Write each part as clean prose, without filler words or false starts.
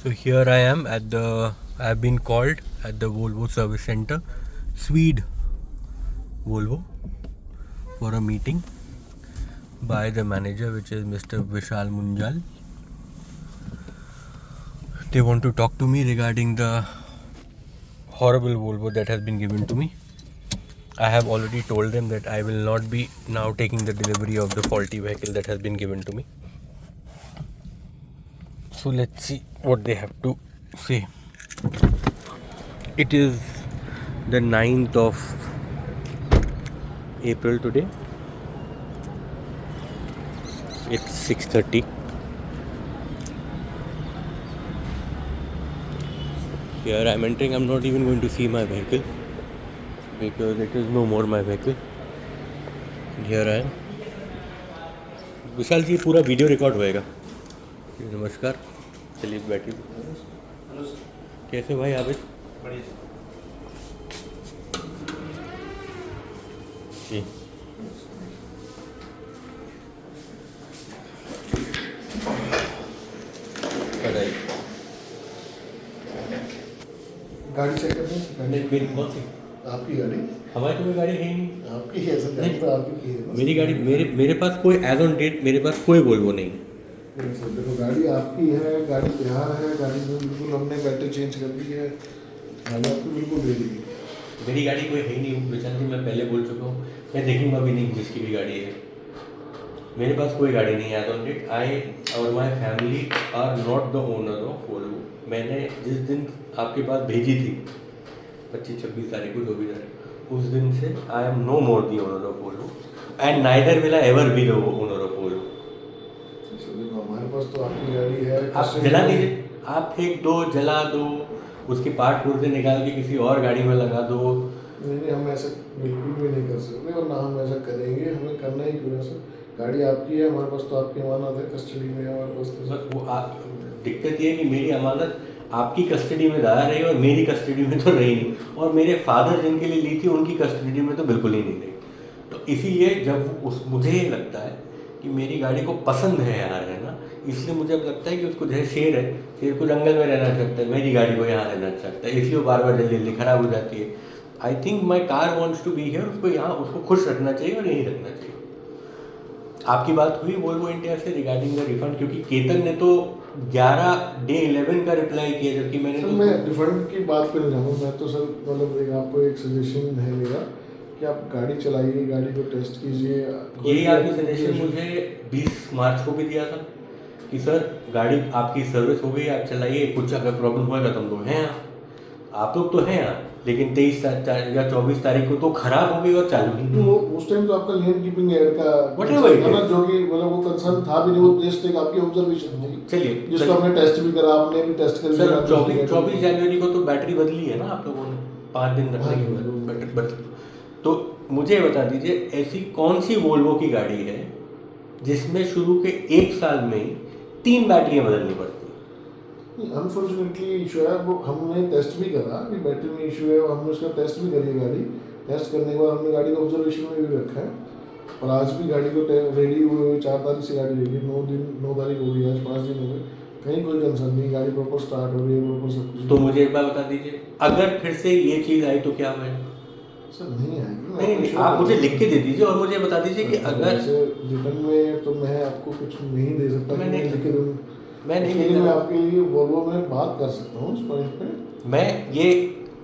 So here I am at the. I have been called at the Volvo Service Center, Swede Volvo, for a meeting by the manager, which is Mr. Vishal Munjal. They want to talk to me regarding the horrible Volvo that has been given to me. I have already told them that I will not be now taking the delivery of the faulty vehicle that has been given to me. So let's see what they have to say. It is the 9th of April today. It's 6:30. Here I'm entering. I'm not even going to see my vehicle because it is no more my vehicle. And here I am. विशाल जी पूरा video record होएगा. नमस्कार. चलिए बैठिए. कैसे भाई आबिद? जी. बताइए. गाड़ी check करते हैं. मेरी कौन सी? आपकी गाड़ी. हमारी तो कोई गाड़ी है ही नहीं. आपकी है सर. गाड़ी तो आपकी है ना. मेरी गाड़ी मेरे पास कोई एज ऑन डेट मेरे पास कोई वोल्वो नहीं. नहीं सर देखो गाड़ी आपकी है. गाड़ी यहाँ है. गाड़ी में बिल्कुल हमने बैटरी चेंज कर दी है. गाड़ी आपको बिल्कुल दे दी. मेरी गाड़ी कोई है ही नहीं विशाल जी. मैं पहले बोल चुका हूँ. मैं देखूंगा भी नहीं जिसकी भी गाड़ी है. मेरे पास कोई गाड़ी नहीं है एज ऑन डेट. आई और my family are not the owner of Volvo. मैंने जिस दिन आपके पास भेजी थी 25-26 तारीख को, जो भी तारीख, उस दिन से I am no more the owner of Volvo and neither will I ever be the owner of Volvo. Sir देखो हमारे पास तो आपकी गाड़ी है. आप जला दीजिए. आप फेंक दो, जला दो, उसके पार्ट पुर्जे निकाल के किसी और गाड़ी में लगा दो. नहीं हम ऐसा बिल्कुल भी नहीं कर सकते और ना हम ऐसा करेंगे. हमें करना ही क्यों है सर. गाड़ी आपकी है. हमारे पास तो आपकी अमानत है. कस्टडी में है हमारे पास. तो सर वो दिक्कत ये है कि मेरी अमानत आपकी कस्टडी में ज़्यादा रही और मेरी कस्टडी में तो रही नहीं. और मेरे फादर जिनके लिए ली थी उनकी कस्टडी में तो बिल्कुल ही नहीं रही. तो इसीलिए जब मुझे ये लगता है कि मेरी गाड़ी को पसंद है यहाँ रहना, इसलिए मुझे अब लगता है कि उसको जैसे शेर है, शेर को जंगल में रहना चाहता है, मेरी गाड़ी को यहाँ रहना चाहता है. इसलिए वो बार बार जल्दी जल्दी ख़राब हो जाती है. I think my car wants to be here. उसको यहाँ उसको खुश रखना चाहिए और यहीं रखना चाहिए. आपकी बात हुई वोल्वो इंडिया से रिगार्डिंग द रिफंड? क्योंकि केतन ने तो 11 डे 11 का रिप्लाई किया, जबकि मैंने सर मैं रिफंड की बात करने जाऊँगा. मैं तो सर मतलब आपको एक सजेशन है मेरा कि आप गाड़ी चलाइए, गाड़ी को टेस्ट कीजिए. यही आपकी सजेशन मुझे 20 मार्च को भी दिया था कि सर गाड़ी आपकी सर्विस हो गई, आप चलाइए, कुछ अगर प्रॉब्लम होएगा तो हम लोग हैं यहाँ. आप लोग तो हैं यहाँ, लेकिन 23 या 24 तारीख को तो खराब हो गई और चालू ही नहीं. वो उस टाइम तो आपका लेन कीपिंग एड का Whatever था ना, जो कि मतलब वो कंसर्न था भी नहीं. वो जस्ट एक आपकी ऑब्जर्वेशन थी. चलिए जिसको हमने टेस्ट भी करा. आपने भी टेस्ट कर लिया. सर 24 जनवरी को तो बैटरी बदली है ना आप लोगों ने, 5 दिन रखने के बाद बैटरी बदली. तो मुझे बता दीजिए ऐसी कौन सी वोल्वो की गाड़ी है जिसमें शुरू के 1 साल में 3 बैटरियां बदलनी पड़ती? अनफॉर्चुनेटली इशू है. वो हमने टेस्ट भी करा कि बैटरी में इशू है. हमने उसका टेस्ट भी करी है. गाड़ी टेस्ट करने के बाद हमने गाड़ी को ऑब्जर्वेशन में भी रखा है. और आज भी गाड़ी को रेडी हुई 4 तारीख से गाड़ी रेडी. 9 तारीख हो गई. आज 5 दिन हो गए. कहीं कोई कंसर्न नहीं. गाड़ी प्रॉपर स्टार्ट हो रही है. प्रॉपर सब कुछ. तो मुझे एक बात बता दीजिए, अगर फिर से ये चीज़ आई तो क्या होगा? सर नहीं आएगी. नहीं, आप मुझे लिख के दे दीजिए और मुझे बता दीजिए कि अगर रिटर्न में तो मैं आपको कुछ नहीं दे सकता. मैं नहीं लिख के दूँ. मैं नहीं इसके लिए मैं आपके लिए वोल्वो में बात कर सकता हूँ इस पॉइंट पे. मैं ये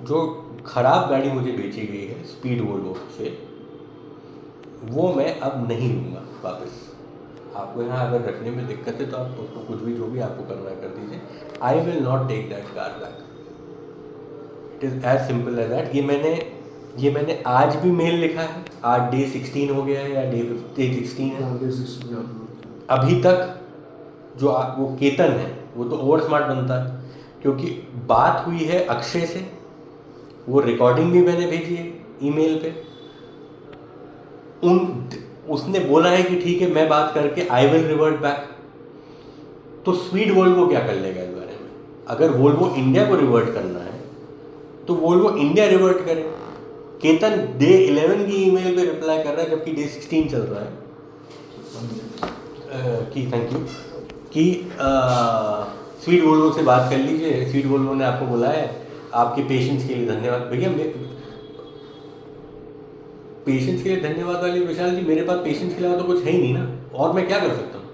जो खराब गाड़ी मुझे बेची गई है स्पीड वोल्वो से, वो मैं अब नहीं लूँगा वापस. आपको यहाँ अगर रखने में दिक्कत है तो आप उसको कुछ भी जो भी आपको करना है कर दीजिए. I will not take that car back. It is as simple as that. ये मैंने आज भी मेल लिखा है. आज डे 16 हो गया है या डे 16 है. अभी तक जो वो केतन है वो तो ओवर स्मार्ट बनता है, क्योंकि बात हुई है अक्षय से. वो रिकॉर्डिंग भी मैंने भेजी है ईमेल पे. उसने बोला है कि ठीक है मैं बात करके आई विल रिवर्ट बैक. तो स्वीड वोल्वो क्या कर लेगा इस बारे में? अगर वोल्वो इंडिया को रिवर्ट करना है तो वोल्वो इंडिया रिवर्ट करे. केतन डे 11 की ईमेल पे रिप्लाई कर रहा है जबकि डे 16 चल रहा है. कि थैंक यू कि स्वीट वोल्वो से बात कर लीजिए, स्वीट वोल्वो ने आपको बुलाया है, आपके पेशेंस के लिए धन्यवाद भैया। पेशेंस के लिए धन्यवाद वाली विशाल जी, मेरे पास पेशेंस के अलावा तो कुछ है ही नहीं ना, और मैं क्या कर सकता हूँ?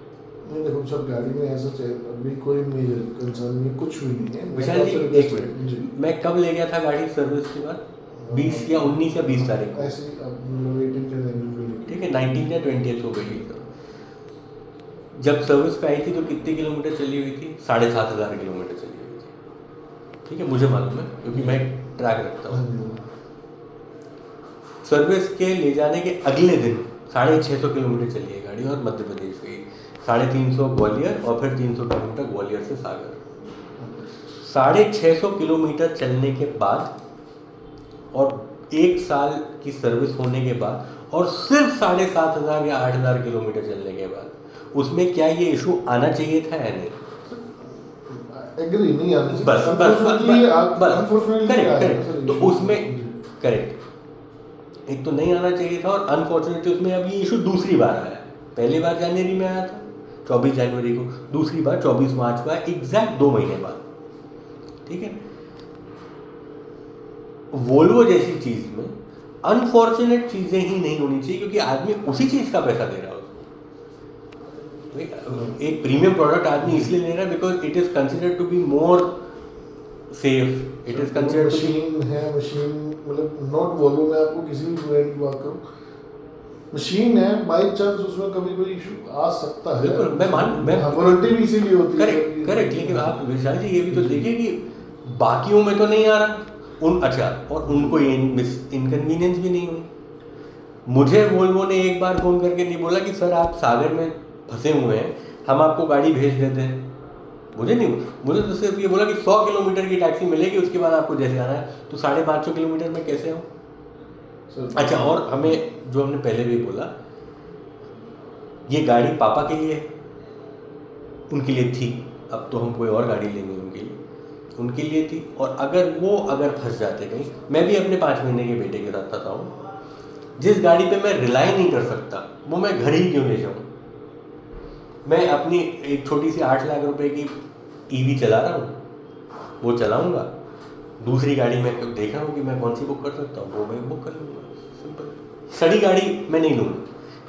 नहीं देखो सर, गाड़ी में ऐसा अभी कोई मेजर कंसर्न नहीं, कुछ भी नहीं है। विशाल जी एक मिनट, मैं कब ले गया था गाड़ी सर्विस के बाद? 20 या 19 या 20 तारीख को, ऐसे अब 18 के दिन, ठीक है 19 या 20 हो गई थी। जब सर्विस पे आई थी तो कितने किलोमीटर चली हुई थी? 7,500 किलोमीटर चली हुई थी, ठीक है मुझे मालूम है क्योंकि मैं ट्रैक रखता हूँ। सर्विस के ले जाने के अगले दिन 650 किलोमीटर चली है गाड़ी, और मध्य प्रदेश गई 350 ग्वालियर, और फिर 300 किलोमीटर ग्वालियर से सागर। 650 किलोमीटर चलने के बाद और 1 साल की सर्विस होने के बाद, और सिर्फ 7,500 या 8,000 किलोमीटर चलने के बाद, उसमें क्या ये इशू आना चाहिए था या नहीं? एग्री नहीं आना चाहिए। बस करेक्ट करेक्ट, तो उसमें करेक्ट, एक तो नहीं आना चाहिए था, और अनफॉर्चुनेटली उसमें अब ये इशू दूसरी बार आया। पहली बार जनवरी में आया था 24 जनवरी को, दूसरी बार 24 मार्च को आया, एग्जैक्ट 2 महीने बाद, ठीक है। वोल्वो जैसी चीज में अनफॉर्चुनेट चीजें ही नहीं होनी चाहिए, क्योंकि आदमी उसी चीज का पैसा दे रहा है। एक प्रीमियम प्रोडक्ट आदमी इसलिए ले रहा है because it is considered to be more safe, it is considered to be machine, मतलब नॉट वॉल्वो में आपको किसी भी ब्रांड की बात करूं, मशीन है, बाई चांस उसमें कभी कोई इशू आ सकता है। बिल्कुल मैं वारंटी भी इसीलिए होती है। करेक्ट, लेकिन आप विशाल जी ये भी तो देखिए कि बाकियों में तो नहीं आ रहा अच्छा, और उनको इनकन्वीनियंस भी नहीं हुई। मुझे वोल्वो ने एक बार फ़ोन करके नहीं बोला कि सर आप सागर में फंसे हुए हैं, हम आपको गाड़ी भेज देते हैं। मुझे तो सिर्फ ये बोला कि 100 किलोमीटर की टैक्सी मिलेगी, उसके बाद आपको जैसे आना है। तो 550 किलोमीटर में कैसे आऊँ? अच्छा, और हमें जो हमने पहले भी बोला, ये गाड़ी पापा के लिए उनके लिए थी, अब तो हम कोई और गाड़ी लेंगे उनके लिए थी। और अगर फंस जाते कहीं, मैं भी अपने 5 महीने के बेटे के साथ फंसा हूँ। जिस गाड़ी पे मैं रिलाई नहीं कर सकता वो मैं घर ही क्यों ले जाऊँ? मैं अपनी एक छोटी सी 8 लाख रुपए की ईवी चला रहा हूँ, वो चलाऊँगा। दूसरी गाड़ी में देख रहा हूँ कि मैं कौन सी बुक कर सकता हूँ, वो मैं बुक कर लूँगा। सिंपल। सड़ी गाड़ी मैं नहीं लूँगा।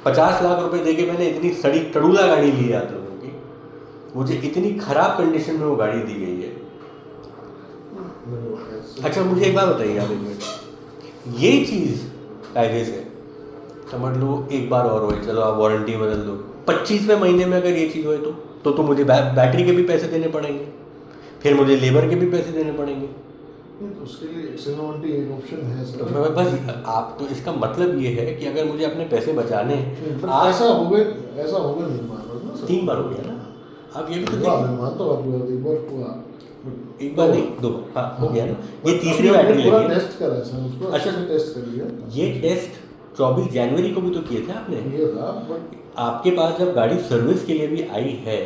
50 लाख रुपए दे के मैंने इतनी सड़ी टड़ूला गाड़ी ली है आप लोगों की, मुझे इतनी ख़राब कंडीशन में वो गाड़ी दी गई है। अच्छा मुझे एक बात बताइए आप, एक मिनट, ये चीज़ कायदे से समझ लो एक बार और होए, चलो आप वारंटी बदल दो, 25वें महीने में अगर ये चीज़ होए तो मुझे बैटरी के भी पैसे देने पड़ेंगे, फिर मुझे लेबर के भी पैसे देने पड़ेंगे। तो उसके लिए एक्सटर्नल वारंटी एक ऑप्शन है सर। तो बस आप, तो इसका मतलब ये है कि अगर मुझे अपने पैसे बचाने ऐसा हो गया नहीं मान रहा ना, 3 बार हो गया ना, आप ये भी तो मानता हूँ आपको, एक बार नहीं 2 बार, हाँ हो गया ना। ये तीसरी बैटरी लगी है, टेस्ट करा सर उसको, अच्छा से टेस्ट कर लिया। ये टेस्ट 24 जनवरी को भी तो किए थे आपने। ये था, बट आपके पास जब गाड़ी सर्विस के लिए भी आई है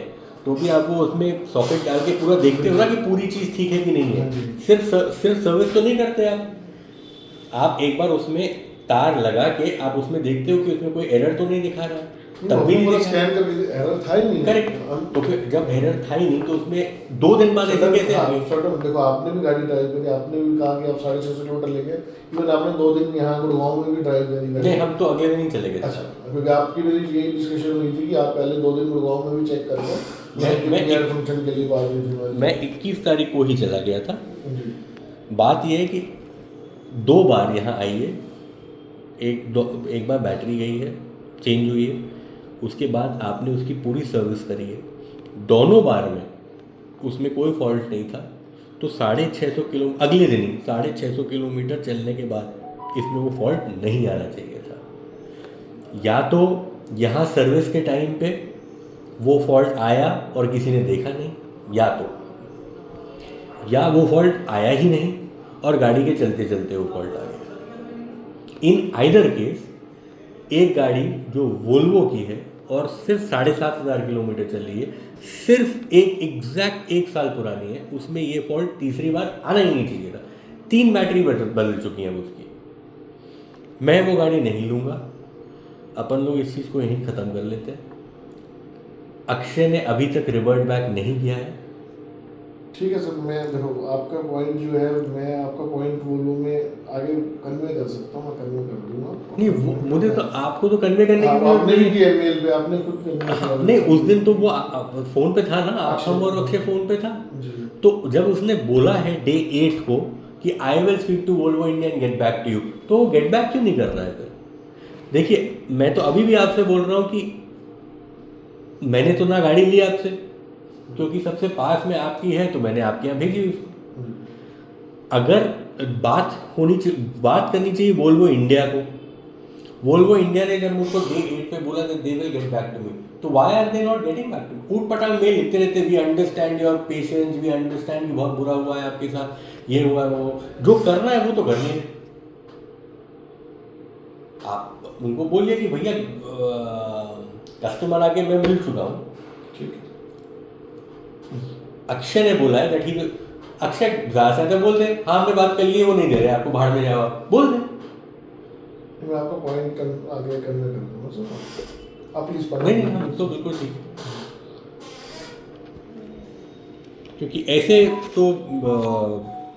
तो भी आप वो उसमें सॉकेट डाल के पूरा देखते हो ना कि पूरी चीज़ ठीक है कि नहीं है। सिर्फ सर्विस तो नहीं करते आप एक बार उसमें तार लगा के आप उसमें देखते हो कि उसमें कोई एरर तो नहीं दिखा रहा है, तब भी नहीं स्कैन करके एरर था ही नहीं। करेक्ट, तो फिर जब एरर था ही नहीं तो उसमें 2 दिन बाद ऐसे कैसे आ गई? देखो आपने भी गाड़ी ड्राइव करी, आपने भी कहा कि आप 650 किलोमीटर लेंगे, इवन आपने 2 दिन यहाँ गुड़गांव में भी ड्राइव करी। नहीं, हम तो अगले दिन ही चले गए। अच्छा, क्योंकि आपकी मेरी यही डिस्कशन हुई थी कि आप पहले 2 दिन गुड़गांव में भी चेक कर लो। फंक्शन के लिए बात हुई थी, मैं 21 तारीख को ही चला गया था। बात यह है कि 2 बार यहाँ आई है, एक बार बैटरी गई है, चेंज हुई है, उसके बाद आपने उसकी पूरी सर्विस करी है। दोनों बार में उसमें कोई फॉल्ट नहीं था। तो 650 किलो अगले दिन ही 650 किलोमीटर चलने के बाद इसमें वो फॉल्ट नहीं आना चाहिए था। या तो यहाँ सर्विस के टाइम पे वो फॉल्ट आया और किसी ने देखा नहीं, या वो फॉल्ट आया ही नहीं और गाड़ी के चलते चलते वो फॉल्ट आ गया। इन आइदर केस एक गाड़ी जो वोल्वो की है और सिर्फ 7,500 किलोमीटर चल रही है, सिर्फ एग्जैक्ट 1 साल पुरानी है, उसमें ये फॉल्ट तीसरी बार आना ही नहीं चाहिए था। 3 बैटरी बदल चुकी हैं उसकी। मैं वो गाड़ी नहीं लूँगा, अपन लोग इस चीज़ को यहीं ख़त्म कर लेते हैं। अक्षय ने अभी तक रिवर्ट बैक नहीं किया है, ठीक है सर, मैं देखो आपका पॉइंट जो है, मैं आपका पॉइंट वोल्वो में आगे कन्वे कर सकता हूँ, मैं कन्वे कर दूंगा। नहीं मुझे तो आपको तो कन्वे करने की जरूरत आपने भी नहीं है। किया मेल पे, आपने खुद कन्वे हाँ, किया। नहीं उस दिन तो वो फोन पे था ना, अच्छा। हम और अक्षय फोन पे था। जी। तो जब उसने बोला है डे 8 को कि I will speak to Volvo India and get back to you, तो वो गेट बैक क्यों नहीं कर रहा है फिर? देखिए मैं तो अभी भी आपसे बोल रहा हूँ कि मैंने तो ना गाड़ी ली आपसे, क्योंकि सबसे पास में आपकी है तो मैंने आपके यहाँ भेजी उसको। अगर बात करनी चाहिए वोल्वो इंडिया को। वोल्वो इंडिया ने जब मुझको डे 8 पे बोला कि they will get back to me, तो why are they not getting back to me? ऊट पटांग मेल लिखते रहते, we understand your patience, we understand कि बहुत बुरा हुआ है आपके साथ, ये हुआ है वो, जो करना है वो तो कर लें। आप उनको बोलिए कि भैया कस्टमर आके मैं मिल चुका हूँ। ठीक है। अक्षय ने बोला है दैट ही, अक्षय ज़्यादा से ज़्यादा बोल दे हाँ हमने बात कर ली है, वो नहीं दे रहे आपको, बाहर में जाओ, बोल दे। मैं आपका पॉइंट आगे कन्वे कर दूंगा सर, आप प्लीज पढ़। नहीं हम तो बिल्कुल ठीक, क्योंकि ऐसे तो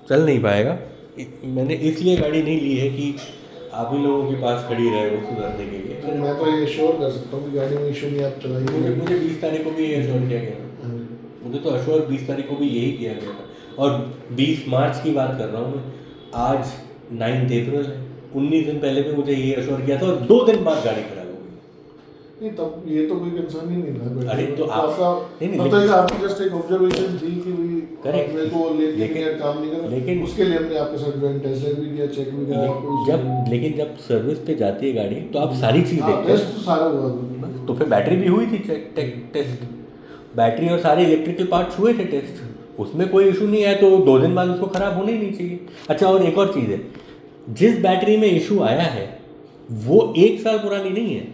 चल नहीं पाएगा। मैंने इसलिए गाड़ी नहीं ली है कि आप ही लोगों के पास खड़ी रहे वो सुधरने के लिए। तो मैं तो ये श्योर कर सकता हूँ कि गाड़ी में इशू नहीं, आप चलाइए। मुझे 20 तारीख को भी ये अश्योर किया गया, मुझे तो अश्योर 20 तारीख को भी यही किया गया था। और 20 मार्च की बात कर रहा हूँ मैं, आज 9 अप्रैल है, 19 दिन पहले भी मुझे ये अश्योर किया था और 2 दिन बाद गाड़ी खराब हो गई। नहीं तब ये तो कोई कंसर्न ही नहीं था। अरे तो आपका मतलब है आपकी जस्ट एक ऑब्जर्वेशन थी कि भाई करेक्ट, मेरे को लेकिन काम नहीं कर, लेकिन उसके लिए हमने आपके साथ ज्वाइंट टेस्ट ड्राइव भी किया, चेक भी किया। लेकिन जब सर्विस पे जाती है गाड़ी तो आप सारी चीज़ देखते टेस्ट हैं। तो सारा हुआ, तो फिर बैटरी भी हुई थी टेस्ट, बैटरी और सारे इलेक्ट्रिकल पार्ट्स हुए थे टेस्ट, उसमें कोई इशू नहीं है, तो 2 दिन बाद उसको ख़राब होना ही नहीं चाहिए। अच्छा और एक और चीज़ है, जिस बैटरी में इशू आया है वो 1 साल पुरानी नहीं है,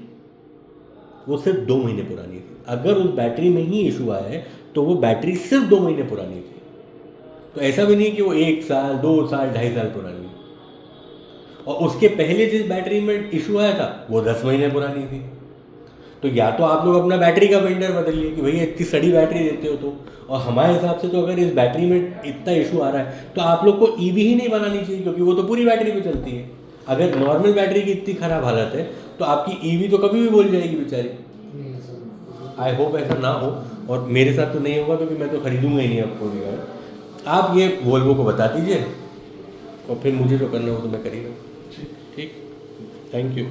वो सिर्फ 2 महीने पुरानी थी। अगर उस बैटरी में ही इशू आया है तो वो बैटरी सिर्फ 2 महीने पुरानी थी। तो ऐसा भी नहीं कि वो 1 साल 2 साल 2.5 साल पुरानी है। और उसके पहले जिस बैटरी में इशू आया था वो 10 महीने पुरानी थी। तो या तो आप लोग अपना बैटरी का वेंडर बदलिए कि भैया इतनी सड़ी बैटरी देते हो तो, और हमारे हिसाब से तो अगर इस बैटरी में इतना इशू आ रहा है तो आप लोग को ईवी ही नहीं बनानी चाहिए, क्योंकि वो तो पूरी बैटरी पे चलती है। अगर नॉर्मल बैटरी की इतनी ख़राब हालत है तो आपकी ईवी तो कभी भी बोल जाएगी बेचारी। आई होप ऐसा ना हो, और मेरे साथ तो नहीं होगा क्योंकि मैं तो खरीदूंगा ही नहीं आपको भी। आप ये वोल्वो को बता दीजिए और फिर मुझे जो करना हो तो मैं करूँगा। ठीक, थैंक यू।